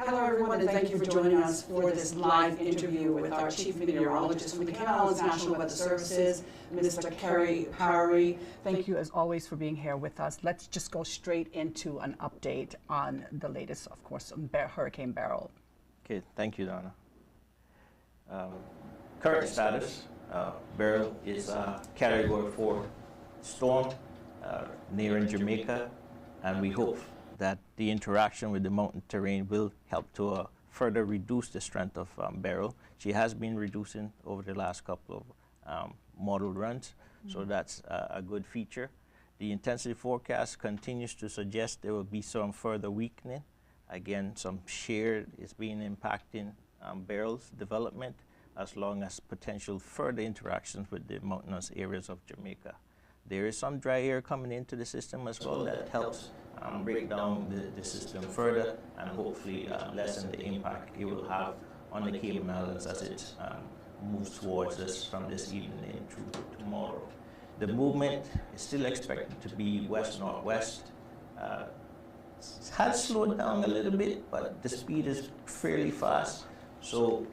Hello, everyone, and thank you for joining us for this live interview with our Chief Meteorologist from the Cayman Islands National Weather Services, Mr. Kerry, Powery. Thank you, as always, for being here with us. Let's just go straight into an update on the latest, of course, on Hurricane Beryl. Okay, thank you, Donna. Current status, Beryl is a Category 4 storm near in Jamaica, and we hope that the interaction with the mountain terrain will help to further reduce the strength of Beryl. She has been reducing over the last couple of model runs, so that's a good feature. The intensity forecast continues to suggest there will be some further weakening. Again, some shear is being impacting Beryl's development, as long as potential further interactions with the mountainous areas of Jamaica. There is some dry air coming into the system as well that helps break down the system further and hopefully lessen the impact it will have on the Cayman Islands as it moves towards us from this evening through tomorrow. The movement is still expected to be west-northwest. It has slowed down a little bit, but the speed is fairly fast. So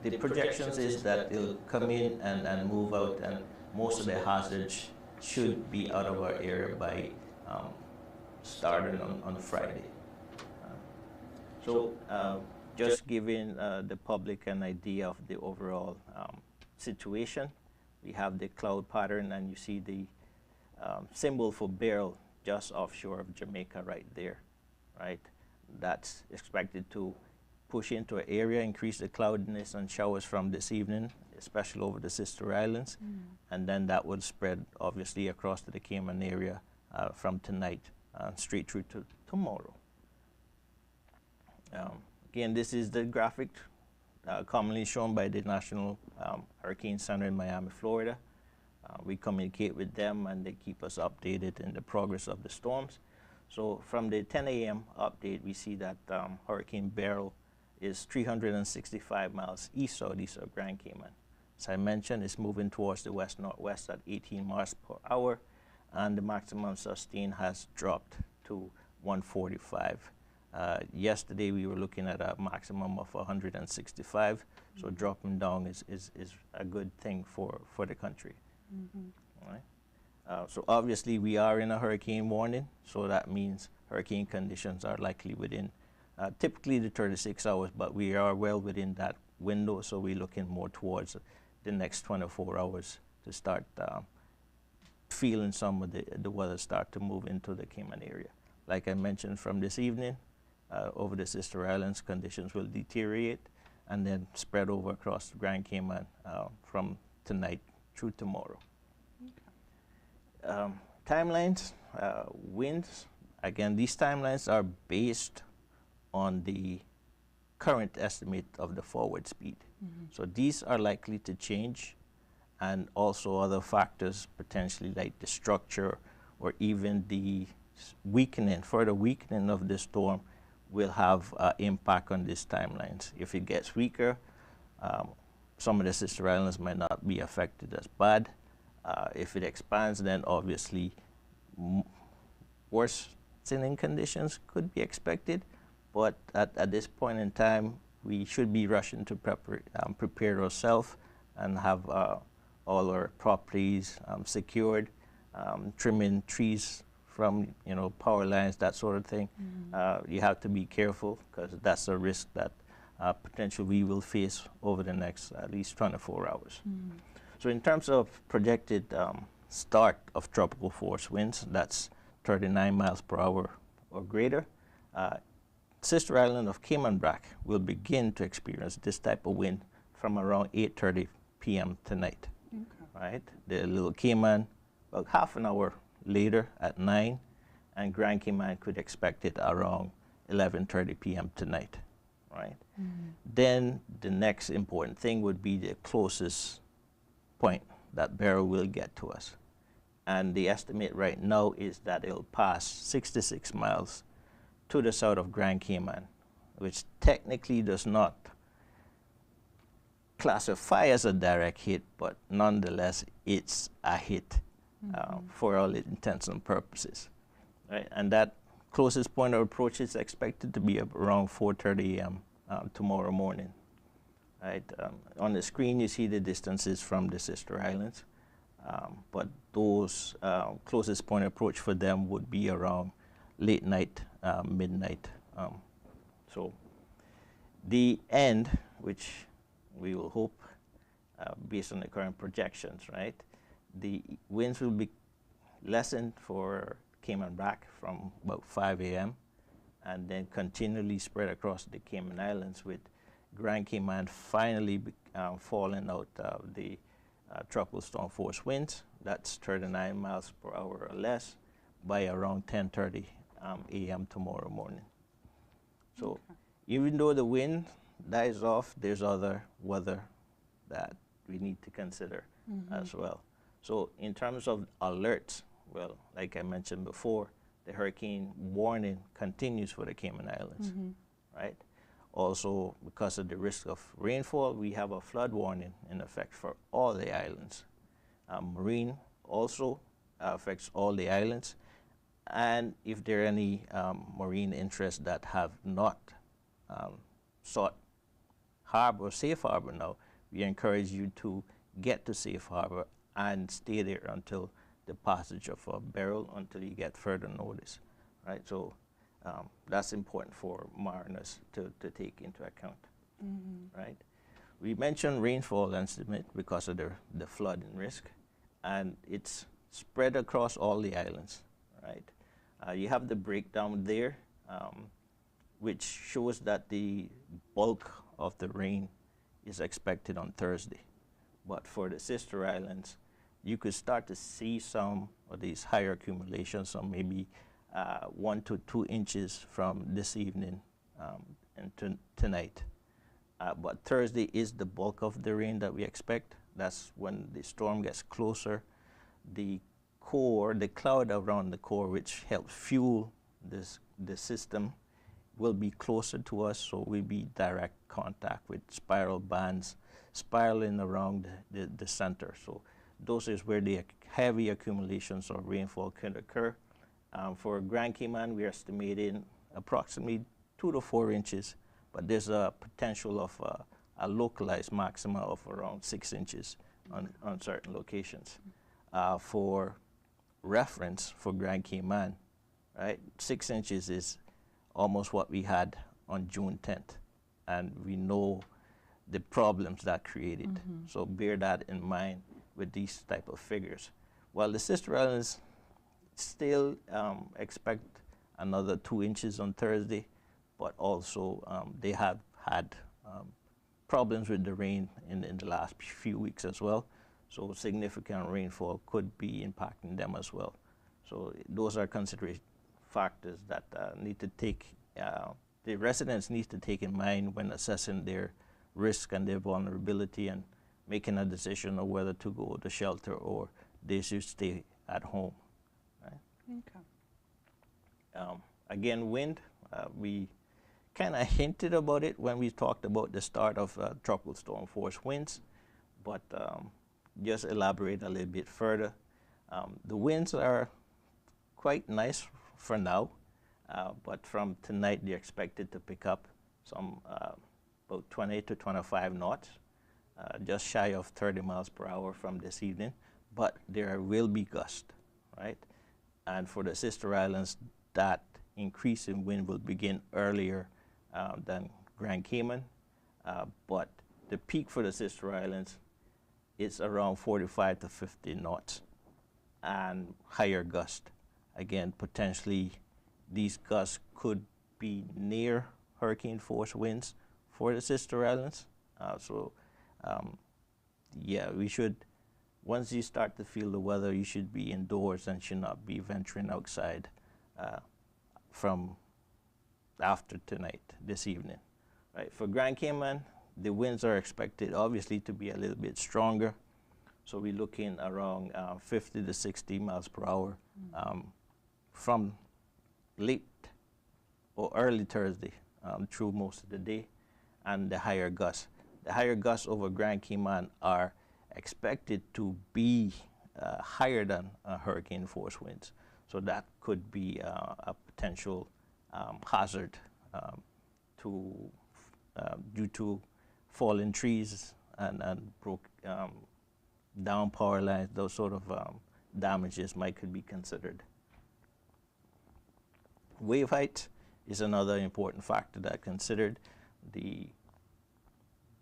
the projections is that it'll come in and move out, and most of the hazards should be out of our area by starting on Friday. Just giving the public an idea of the overall situation. We have the cloud pattern, and you see the symbol for Beryl just offshore of Jamaica right there, right? That's expected to push into an area, increase the cloudiness and showers from this evening, especially over the sister islands, and then that would spread obviously across to the Cayman area from tonight straight through to tomorrow. Again, this is the graphic commonly shown by the National Hurricane Center in Miami, Florida. We communicate with them and they keep us updated in the progress of the storms. So from the 10 a.m. update, we see that Hurricane Beryl is 365 miles east-southeast of Grand Cayman. As I mentioned, it's moving towards the west-northwest at 18 miles per hour, and the maximum sustain has dropped to 145. Yesterday, we were looking at a maximum of 165, so dropping down is a good thing for the country. All right? So obviously, we are in a hurricane warning, so that means hurricane conditions are likely within typically the 36 hours, but we are well within that window, so we're looking more towards the next 24 hours to start feeling some of the weather start to move into the Cayman area. Like I mentioned, from this evening over the sister islands, conditions will deteriorate and then spread over across the Grand Cayman from tonight through tomorrow. Okay. Timelines, winds. Again, these timelines are based on the current estimate of the forward speed. So these are likely to change, and also other factors potentially like the structure or even the further weakening of the storm will have impact on these timelines. If it gets weaker, some of the sister islands might not be affected as bad. If it expands, then obviously worsening conditions could be expected. But at this point in time, we should be rushing to prepare ourselves and have all our properties secured, trimming trees from power lines, that sort of thing. You have to be careful because that's a risk that potentially we will face over the next at least 24 hours. So in terms of projected start of tropical force winds, that's 39 miles per hour or greater. Sister island of Cayman Brac will begin to experience this type of wind from around 8:30 p.m. tonight. Right? The Little Cayman, about half an hour later at 9, and Grand Cayman could expect it around 11:30 p.m. tonight. Right? Then the next important thing would be the closest point that Beryl will get to us. And the estimate right now is that it'll pass 66 miles to the south of Grand Cayman, which technically does not classify as a direct hit, but nonetheless, it's a hit for all intents and purposes. Right? And that closest point of approach is expected to be around 4:30 a.m. Tomorrow morning. Right. On the screen, you see the distances from the sister islands, but those closest point of approach for them would be around late night, midnight. So the end, which we will hope, based on the current projections, right, the winds will be lessened for Cayman back from about 5 a.m. and then continually spread across the Cayman Islands, with Grand Cayman finally falling out of the tropical storm force winds. That's 39 miles per hour or less by around 10:30 a.m. tomorrow morning. So Okay. even though the wind dies off, there's other weather that we need to consider as well. So in terms of alerts, well, like I mentioned before, the hurricane warning continues for the Cayman Islands, right? Also, because of the risk of rainfall, we have a flood warning in effect for all the islands. Marine also affects all the islands. And if there are any marine interests that have not sought harbor, safe harbor now, we encourage you to get to safe harbor and stay there until the passage of Beryl, until you get further notice, right? So that's important for mariners to take into account, right? We mentioned rainfall estimate because of the flooding risk, and it's spread across all the islands, right? You have the breakdown there, which shows that the bulk of the rain is expected on Thursday. But for the sister islands, you could start to see some of these higher accumulations, some maybe 1 to 2 inches from this evening and tonight. But Thursday is the bulk of the rain that we expect. That's when the storm gets closer. The core, the cloud around the core, which helps fuel the system, will be closer to us, so we'll be direct contact with spiral bands spiraling around the center. So those is where the heavy accumulations of rainfall can occur. For Grand Cayman, we're estimating approximately 2 to 4 inches, but there's a potential of a localized maxima of around 6 inches on certain locations. For reference, for Grand Cayman, right, 6 inches is almost what we had on June 10th, and we know the problems that created. So bear that in mind with these type of figures. While the sister islands still expect another 2 inches on Thursday, but also they have had problems with the rain in the last few weeks as well. So significant rainfall could be impacting them as well. So those are consideration factors that need to take, the residents need to take in mind when assessing their risk and their vulnerability and making a decision of whether to go to shelter or they should stay at home. Right? Okay. Again, wind, we kind of hinted about it when we talked about the start of tropical storm force winds, but just elaborate a little bit further. The winds are quite nice for now, but from tonight they're expected to pick up some about 20 to 25 knots, just shy of 30 miles per hour from this evening, but there will be gusts, right? And for the sister islands, that increase in wind will begin earlier than Grand Cayman, but the peak for the sister islands is around 45 to 50 knots and higher gust. Again, potentially these gusts could be near hurricane force winds for the sister islands. Yeah, we should, once you start to feel the weather, you should be indoors and should not be venturing outside from after tonight, this evening. Right, for Grand Cayman, the winds are expected obviously to be a little bit stronger. So we're looking around 50 to 60 miles per hour from late or early Thursday through most of the day, and the higher gusts. The higher gusts over Grand Cayman are expected to be higher than hurricane force winds. So that could be a potential hazard due to fallen trees and broke down power lines. Those sort of damages could be considered. Wave height is another important factor that considered. The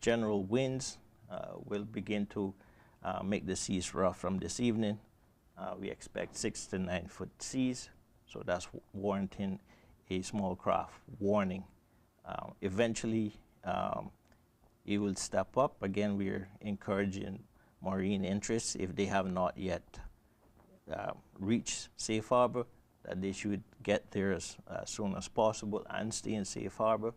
general winds will begin to make the seas rough from this evening. We expect 6 to 9 foot seas, so that's warranting a small craft warning. Eventually, it will step up. Again, we're encouraging marine interests, if they have not yet reached safe harbor, that they should get there as soon as possible and stay in safe harbor,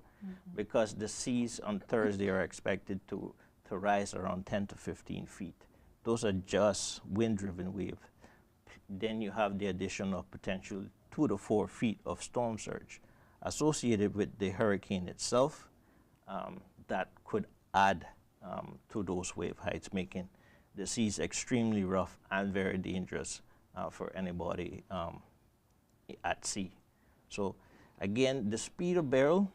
because the seas on Thursday are expected to rise around 10 to 15 feet. Those are just wind-driven waves. Then you have the addition of potential 2 to 4 feet of storm surge associated with the hurricane itself, that could add to those wave heights, making the seas extremely rough and very dangerous for anybody at sea. So again, the speed of Beryl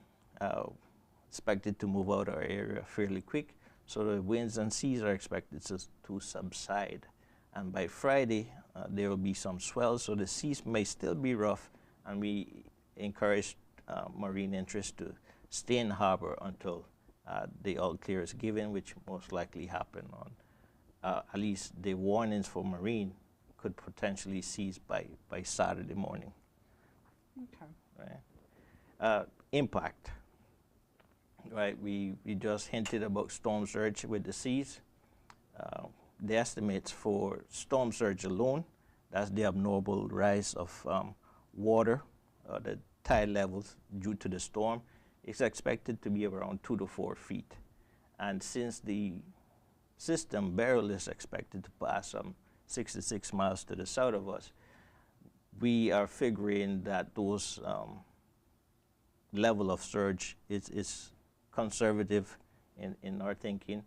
expected to move out our area fairly quick, so the winds and seas are expected to subside. And by Friday, there will be some swells, so the seas may still be rough, and we encourage marine interests to stay in harbor until the all clear is given, which most likely happen on, at least the warnings for marine could potentially cease by Saturday morning. Okay. Right. Impact. Right. We just hinted about storm surge with the seas. The estimates for storm surge alone, that's the abnormal rise of water, the tide levels due to the storm, is expected to be around 2 to 4 feet. And since the system Beryl is expected to pass 66 miles to the south of us, we are figuring that those level of surge is conservative in our thinking,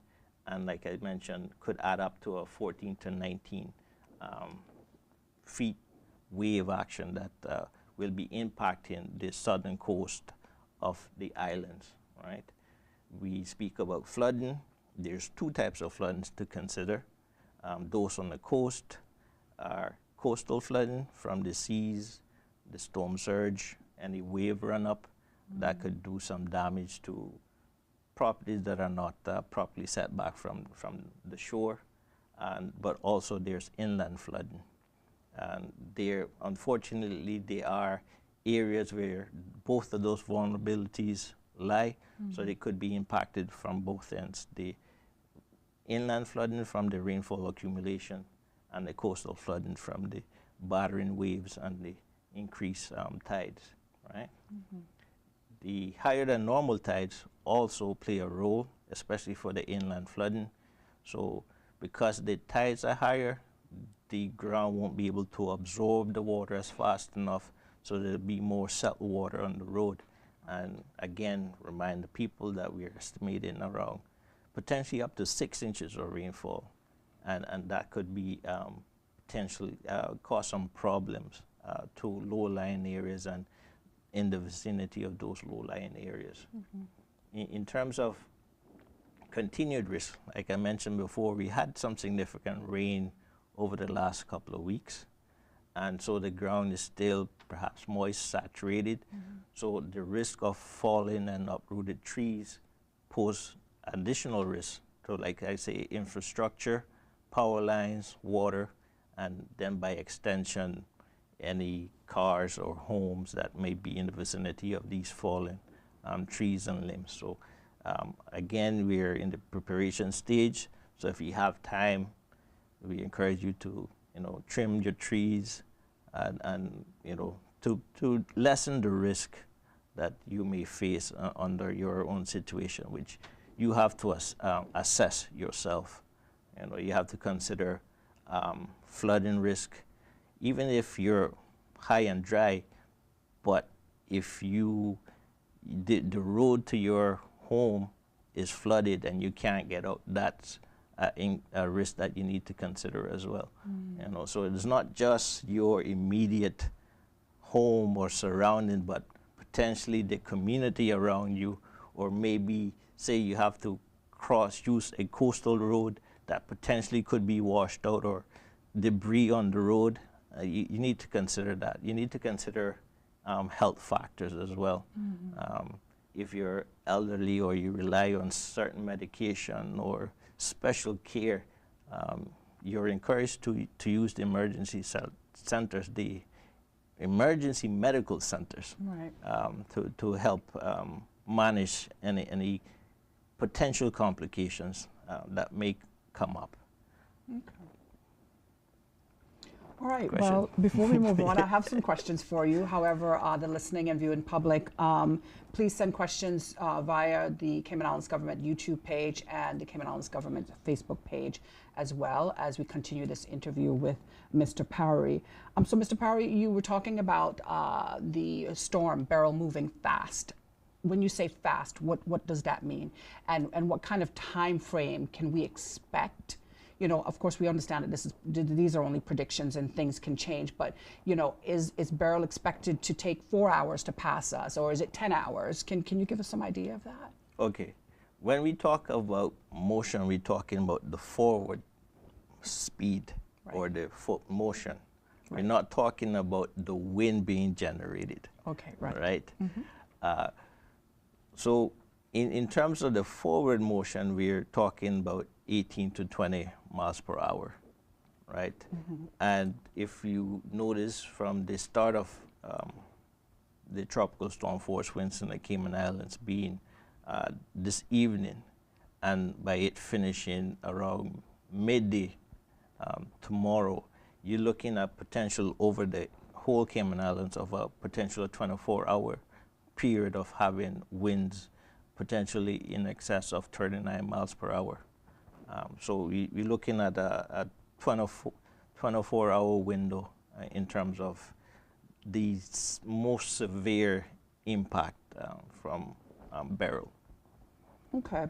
and like I mentioned, could add up to a 14 to 19 feet wave action that will be impacting the southern coast of the islands, right? We speak about flooding. There's 2 types of flooding to consider. Those on the coast are coastal flooding from the seas, the storm surge, any wave run-up that could do some damage to properties that are not properly set back from the shore, but also there's inland flooding. And there, unfortunately, there are areas where both of those vulnerabilities lie, so they could be impacted from both ends. The inland flooding from the rainfall accumulation, and the coastal flooding from the battering waves and the increased tides, right? The higher than normal tides also play a role, especially for the inland flooding. So because the tides are higher, the ground won't be able to absorb the water as fast enough, so there'll be more salt water on the road. And again, remind the people that we're estimating around potentially up to 6 inches of rainfall, and that could be potentially cause some problems to low-lying areas and in the vicinity of those low-lying areas. In terms of continued risk, like I mentioned before, we had some significant rain over the last couple of weeks, and so the ground is still perhaps moist, saturated, so the risk of falling and uprooted trees pose additional risk to, like I say, infrastructure, power lines, water, and then by extension, any cars or homes that may be in the vicinity of these fallen trees and limbs. So again, we're in the preparation stage, so if you have time, we encourage you to, trim your trees and to lessen the risk that you may face under your own situation, which you have to assess yourself. You have to consider flooding risk, even if you're high and dry, but if the road to your home is flooded and you can't get out, that's a risk that you need to consider as well. So it's not just your immediate home or surrounding, but potentially the community around you, or maybe say you have to use a coastal road that potentially could be washed out, or debris on the road. You need to consider that. You need to consider health factors as well. If you're elderly or you rely on certain medication or special care, you're encouraged to use the emergency centers, the emergency medical centers, right. to help manage any potential complications that may come up. Okay. All right, Question? well, before we move on, I have some questions for you. However, the listening and viewing public, please send questions via the Cayman Islands Government YouTube page and the Cayman Islands Government Facebook page, as well as we continue this interview with Mr. Powery. So, Mr. Powery, you were talking about the storm Beryl moving fast. When you say fast, what does that mean? And what kind of time frame can we expect? You know, of course, we understand that these are only predictions and things can change, but, you know, is Beryl expected to take 4 hours to pass us, or is it 10 hours? Can you give us some idea of that? Okay. When we talk about motion, we're talking about the forward speed, right, or the foot motion. Right. We're not talking about the wind being generated. Okay, right. Right? So in terms of the forward motion, we're talking about 18 to 20 miles per hour, right? And if you notice from the start of the tropical storm force winds in the Cayman Islands being this evening, and by it finishing around midday tomorrow, you're looking at potential over the whole Cayman Islands of a potential 24-hour period of having winds potentially in excess of 39 miles per hour. So we're looking at a 24-hour window in terms of the most severe impact from Beryl. Okay.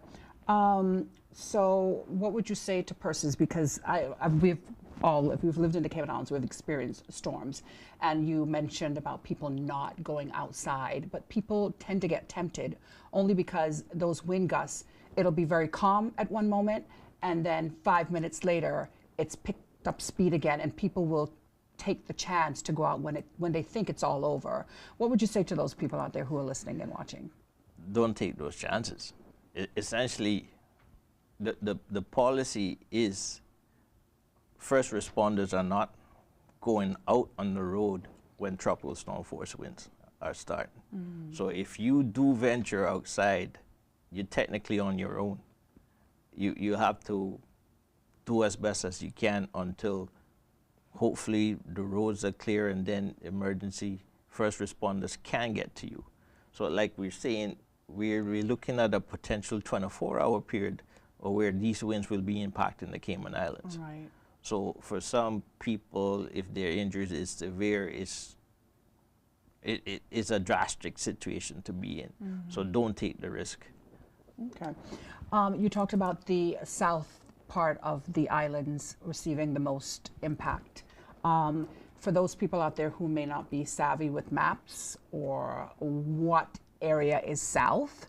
So what would you say to persons, because if we've lived in the Cayman Islands, we've experienced storms, and you mentioned about people not going outside, but people tend to get tempted only because those wind gusts, it'll be very calm at one moment, and then 5 minutes later, it's picked up speed again, and people will take the chance to go out when they think it's all over. What would you say to those people out there who are listening and watching? Don't take those chances. Essentially, the policy is first responders are not going out on the road when tropical storm force winds are starting. So if you do venture outside, you're technically on your own. You have to do as best as you can until hopefully the roads are clear, and then emergency first responders can get to you. So like we're saying, we're looking at a potential 24-hour period where these winds will be impacting the Cayman Islands. Right. So for some people, if their injuries is severe, it's a drastic situation to be in. So don't take the risk. Okay. You talked about the south part of the islands receiving the most impact. For those people out there who may not be savvy with maps, or what area is south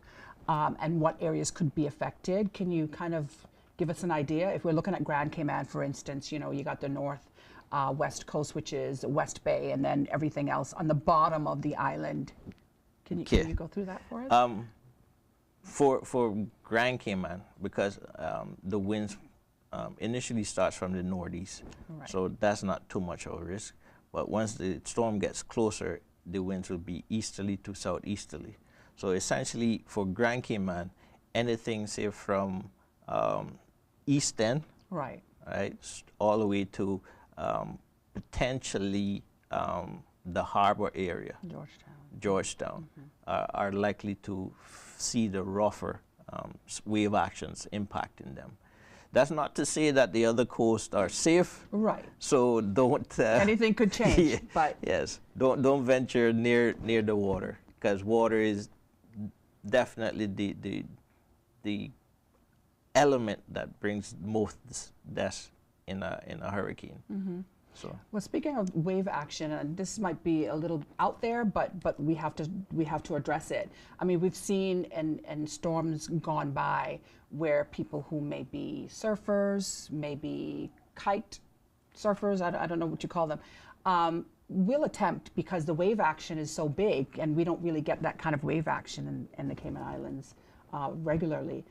and what areas could be affected, can you kind of give us an idea? If we're looking at Grand Cayman, for instance, you know, you got the north west coast, which is West Bay, and then everything else on the bottom of the island. Can you go through that for us? For Grand Cayman, because the winds initially starts from the northeast, right, so that's not too much of a risk. But once the storm gets closer, the winds will be easterly to southeasterly. So essentially, for Grand Cayman, anything say from east end, right, all the way to potentially the harbor area, Georgetown, are likely to see the rougher wave actions impacting them. That's not to say that the other coasts are safe. Right. So don't. Anything could change. Yeah, but yes, don't venture near the water, because water is definitely the element that brings most deaths in a hurricane. So. Well, speaking of wave action, and this might be a little out there, but we have to address it. I mean, we've seen in storms gone by where people who may be surfers, maybe kite surfers, I don't know what you call them, will attempt, because the wave action is so big, and we don't really get that kind of wave action in the Cayman Islands regularly,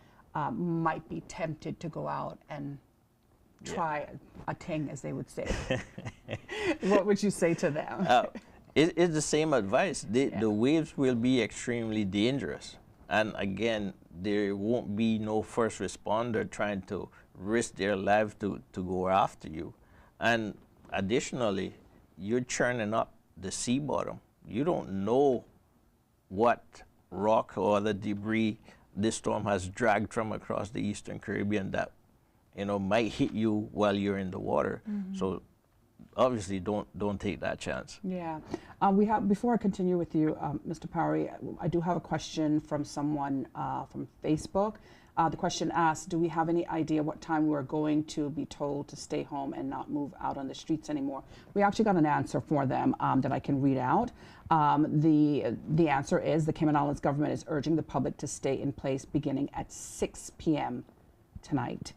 might be tempted to go out and try a ting, as they would say. What would you say to them? It's the same advice. The waves will be extremely dangerous. And again, there won't be no first responder trying to risk their life to go after you. And additionally, you're churning up the sea bottom. You don't know what rock or other debris this storm has dragged from across the Eastern Caribbean that might hit you while you're in the water. So obviously don't take that chance. Yeah. Before I continue with you, Mr. Powery, I do have a question from someone from Facebook. The question asks, do we have any idea what time we're going to be told to stay home and not move out on the streets anymore? We actually got an answer for them that I can read out. The answer is the Cayman Islands government is urging the public to stay in place beginning at 6 p.m. tonight.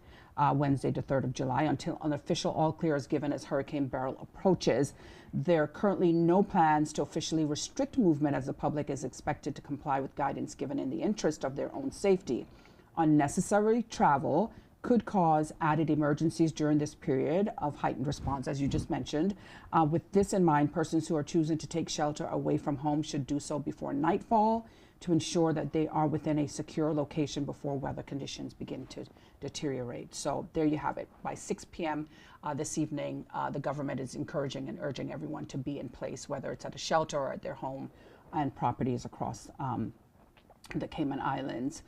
Wednesday, the 3rd of July, until an official all-clear is given as Hurricane Beryl approaches. There are currently no plans to officially restrict movement, as the public is expected to comply with guidance given in the interest of their own safety. Unnecessary travel could cause added emergencies during this period of heightened response, as you just mentioned. With this in mind, persons who are choosing to take shelter away from home should do so before nightfall to ensure that they are within a secure location before weather conditions begin to deteriorate. So there you have it. By 6 p.m. This evening, the government is encouraging and urging everyone to be in place, whether it's at a shelter or at their home and properties across the Cayman Islands.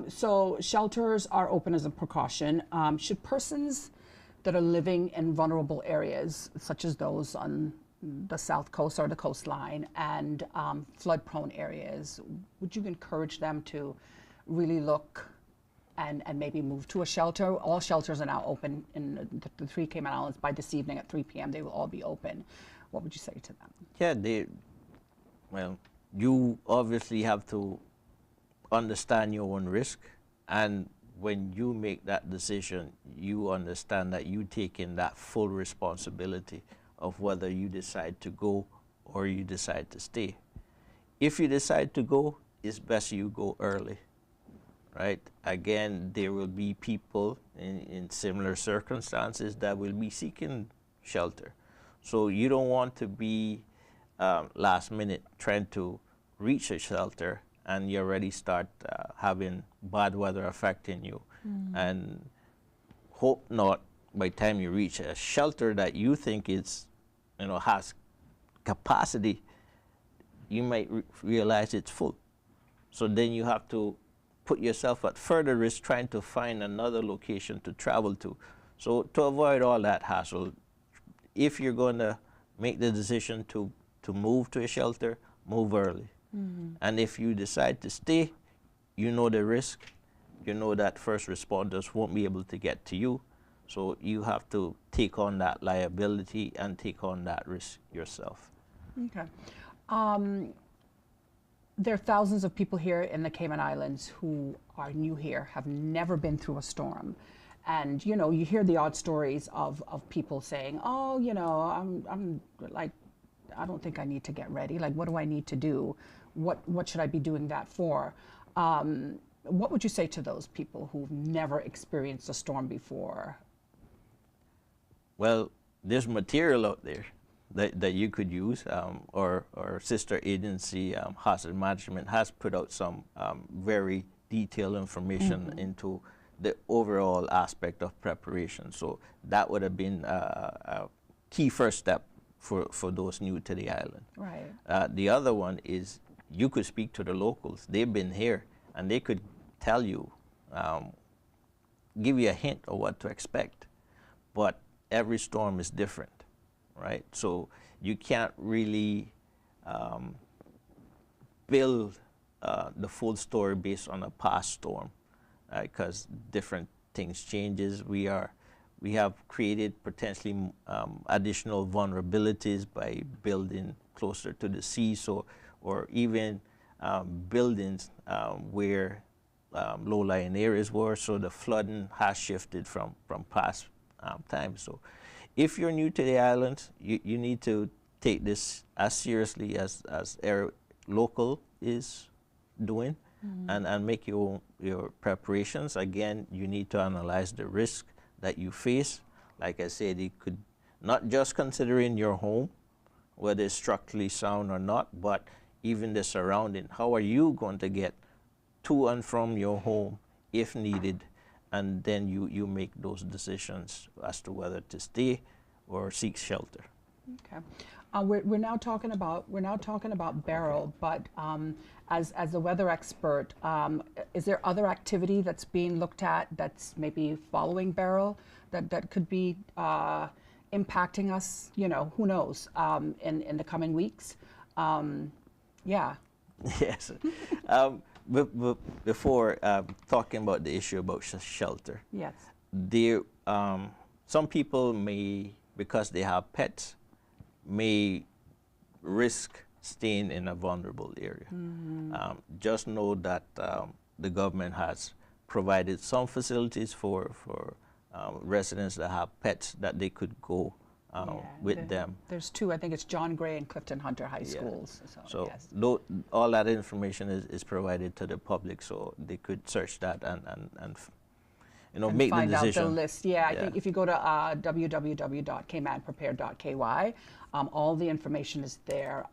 So shelters are open as a precaution. Should persons that are living in vulnerable areas, such as those on the south coast or the coastline and flood-prone areas, would you encourage them to really look and maybe move to a shelter? All shelters are now open in the 3 Cayman Islands. By this evening at 3 p.m. they will all be open. What would you say to them? Yeah, well, you obviously have to understand your own risk, and when you make that decision, you understand that you take in that full responsibility of whether you decide to go or you decide to stay. If you decide to go, it's best you go early, right? Again, there will be people in similar circumstances that will be seeking shelter. So you don't want to be last minute trying to reach a shelter and you already start having bad weather affecting you. And hope not, by the time you reach a shelter that you think is, has capacity, you might realize it's full. So then you have to put yourself at further risk trying to find another location to travel to. So to avoid all that hassle, if you're going to make the decision to move to a shelter, move early. And if you decide to stay, you know the risk. You know that first responders won't be able to get to you. So you have to take on that liability and take on that risk yourself. Okay. There are thousands of people here in the Cayman Islands who are new here, have never been through a storm. And, you hear the odd stories of people saying, oh, I'm like, I don't think I need to get ready. Like, what do I need to do? What should I be doing that for? What would you say to those people who've never experienced a storm before? Well, there's material out there that you could use. Our sister agency, Hazard Management, has put out some very detailed information into the overall aspect of preparation. So that would have been a key first step for those new to the island. Right. The other one is you could speak to the locals. They've been here, and they could tell you, give you a hint of what to expect. But every storm is different, right? So you can't really build the full story based on a past storm, because different things changes. We are we have created potentially additional vulnerabilities by building closer to the sea, so, or even buildings where low-lying areas were, so the flooding has shifted from past times. So if you're new to the island, you need to take this as seriously as local is doing, and make your preparations. Again, you need to analyze the risk that you face. Like I said, it could not just considering your home, whether it's structurally sound or not, but even the surrounding. How are you going to get to and from your home if needed? And then you make those decisions as to whether to stay or seek shelter. Okay. We're now talking about Beryl, but as a weather expert, is there other activity that's being looked at that's maybe following Beryl that could be impacting us? You know, who knows? In the coming weeks. Yeah. Yes. Before talking about the issue about shelter, yes, there some people may, because they have pets, may risk staying in a vulnerable area. Just know that the government has provided some facilities for residents that have pets that they could go with them. There's two, I think it's John Gray and Clifton Hunter High Schools. So yes. All that information is provided to the public, so they could search that and make the decision. Find out the list. Yeah, I think if you go to www.CaymanPrepared.ky, all the information is there.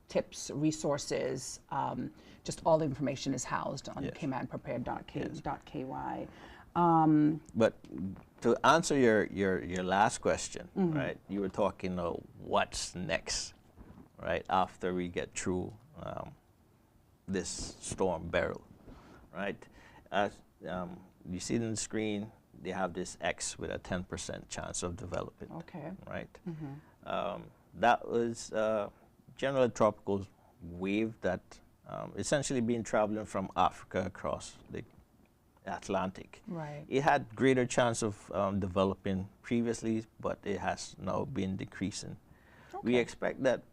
Tips, resources, just all the information is housed on CaymanPrepared.ky. But to answer your last question, right? You were talking about what's next, right? After we get through this storm Beryl, right? As you see it on the screen, they have this X with a 10% chance of developing. Okay. Right. That was general tropical wave that essentially been traveling from Africa across the Atlantic. Right. It had greater chance of developing previously, but it has now been decreasing. Okay. We expect that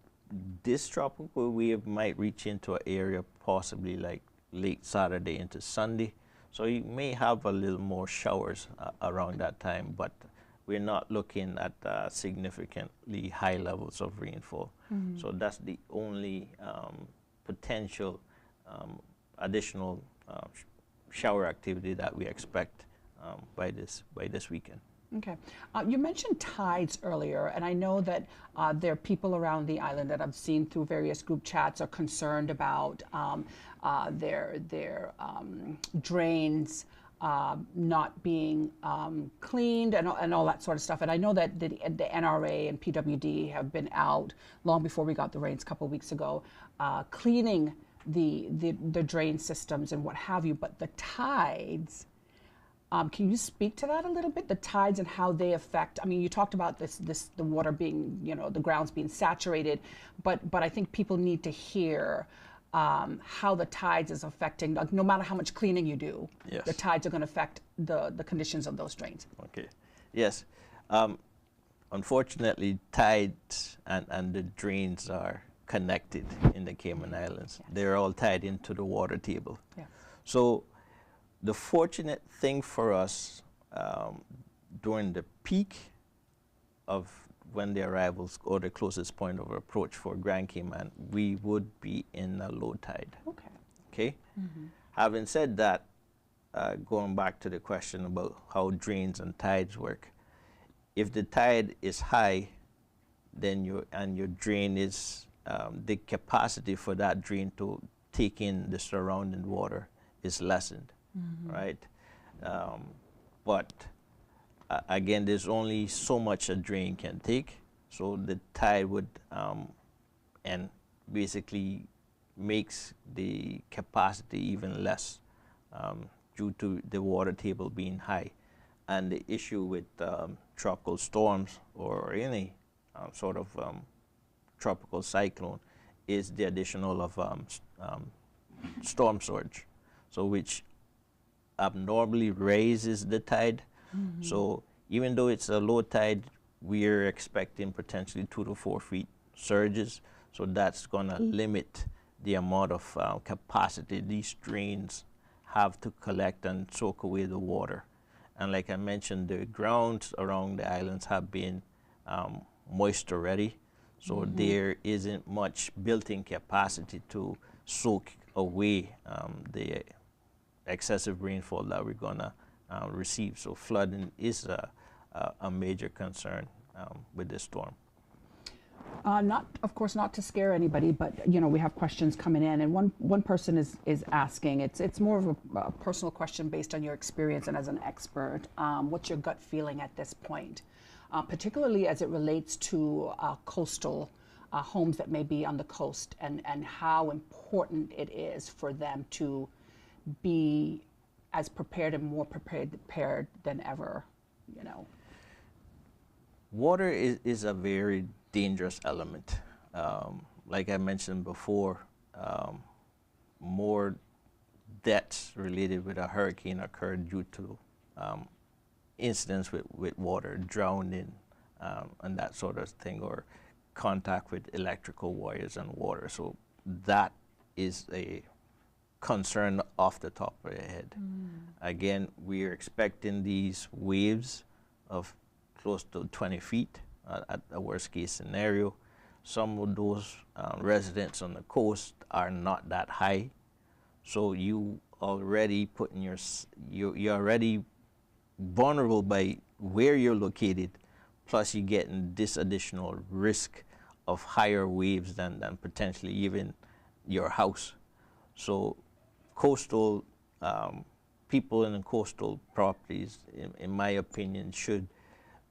this tropical wave might reach into an area possibly like late Saturday into Sunday. So you may have a little more showers around that time, but we're not looking at significantly high levels of rainfall. So that's the only potential additional shower activity that we expect by this weekend. Okay. You mentioned tides earlier, and I know that there are people around the island that I've seen through various group chats are concerned about their drains not being cleaned and all that sort of stuff. And I know that the NRA and PWD have been out long before we got the rains a couple of weeks ago, cleaning the drain systems and what have you. But the tides, can you speak to that a little bit? The tides and how they affect. I mean, you talked about the water being, the grounds being saturated, but I think people need to hear how the tides is affecting. Like, no matter how much cleaning you do, yes, the tides are going to affect the conditions of those drains. Okay. Yes. Unfortunately, tides and the drains are connected in the Cayman Islands. Yes. They're all tied into the water table. Yeah. So the fortunate thing for us during the peak of when the arrivals or the closest point of approach for Grand Cayman, we would be in a low tide. Okay. Okay. Having said that, going back to the question about how drains and tides work, if the tide is high, then your drain is the capacity for that drain to take in the surrounding water is lessened, right? But again, there's only so much a drain can take, so the tide would and basically makes the capacity even less due to the water table being high. And the issue with tropical storms or any sort of tropical cyclone is the additional of storm surge, so which abnormally raises the tide. So even though it's a low tide, we're expecting potentially 2 to 4 feet surges. So that's going to limit the amount of capacity these drains have to collect and soak away the water. And like I mentioned, the grounds around the islands have been moist already, so there isn't much built-in capacity to soak away the excessive rainfall that we're going to receive. So flooding is a major concern with this storm. Of course, not to scare anybody, but you know, we have questions coming in, and one person is asking. It's more of a personal question based on your experience and as an expert. What's your gut feeling at this point, particularly as it relates to coastal homes that may be on the coast, and how important it is for them to be as prepared and more prepared than ever, you know? Water is a very dangerous element. Like I mentioned before, more deaths related with a hurricane occurred due to incidents with water, drowning, and that sort of thing, or contact with electrical wires and water. So that is a concern off the top of your head. Again, we are expecting these waves of close to 20 feet at a worst case scenario. Some of those residents on the coast are not that high, so you already you're already vulnerable by where you're located, plus you're getting this additional risk of higher waves than potentially even your house. So coastal people in the coastal properties, in my opinion, should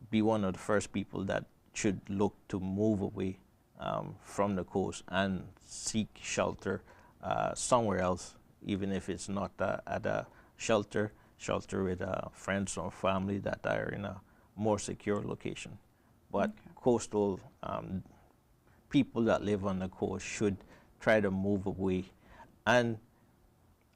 be one of the first people that should look to move away from the coast and seek shelter somewhere else, even if it's not at a shelter with friends or family that are in a more secure location. But coastal people that live on the coast should try to move away. And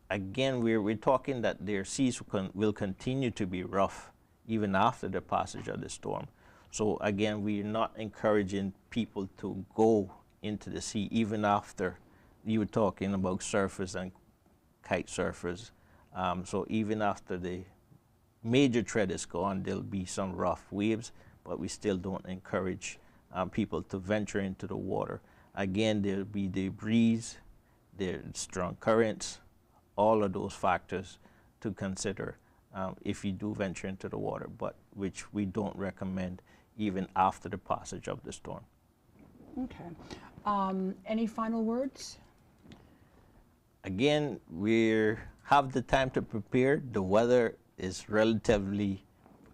again, we're talking that their seas will continue to be rough even after the passage of the storm. So again, we're not encouraging people to go into the sea even after. You were talking about surfers and kite surfers. So even after the major threat is gone, there'll be some rough waves, but we still don't encourage people to venture into the water. Again, there'll be the breeze, there's strong currents, all of those factors to consider if you do venture into the water, but which we don't recommend even after the passage of the storm. Okay. Any final words? Again, we have the time to prepare. The weather is relatively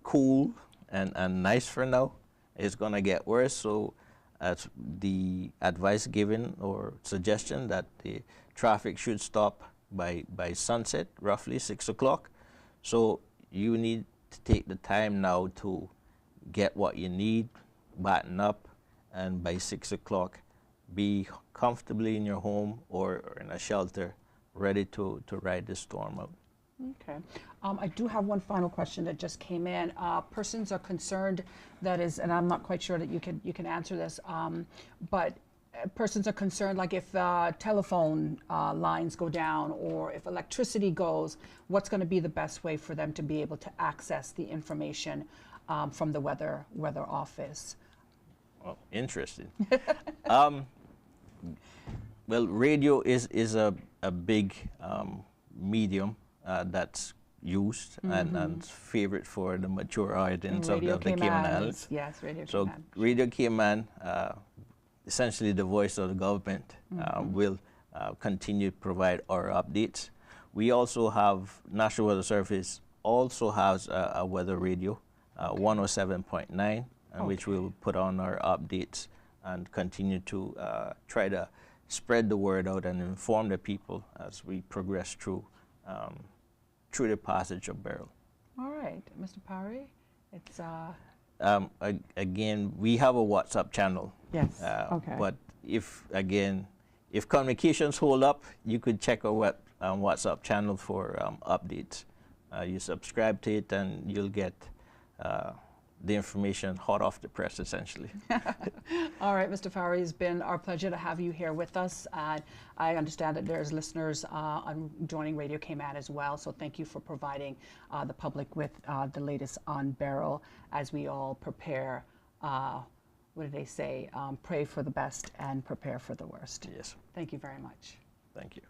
cool and nice for now. It's going to get worse, so as the advice given or suggestion that the traffic should stop by sunset, roughly 6 o'clock. So you need to take the time now to get what you need, batten up, and by 6 o'clock be comfortably in your home or in a shelter, ready to ride the storm out. Okay. I do have one final question that just came in. Persons are concerned, that is, and I'm not quite sure that you can answer this, but persons are concerned, like if telephone lines go down or if electricity goes, what's going to be the best way for them to be able to access the information from the weather office? Well, interesting. Well, radio is a big medium that's used and favorite for the mature audience of the Cayman Islands. Yes, Radio so Cayman. Radio Cayman, essentially the voice of the government, will continue to provide our updates. We also have, National Weather Service also has a weather radio, 107.9, which we'll put on our updates and continue to try to spread the word out and inform the people as we progress through the passage of Beryl. All right, Mr. Powery, it's again, we have a WhatsApp channel. Yes. Okay. But if communications hold up, you could check our WhatsApp channel for updates. You subscribe to it, and you'll get the information hot off the press, essentially. All right, Mr. Powery, it's been our pleasure to have you here with us. I understand that there's listeners joining Radio Cayman as well, so thank you for providing the public with the latest on Beryl as we all prepare, what do they say, pray for the best and prepare for the worst. Yes. Thank you very much. Thank you.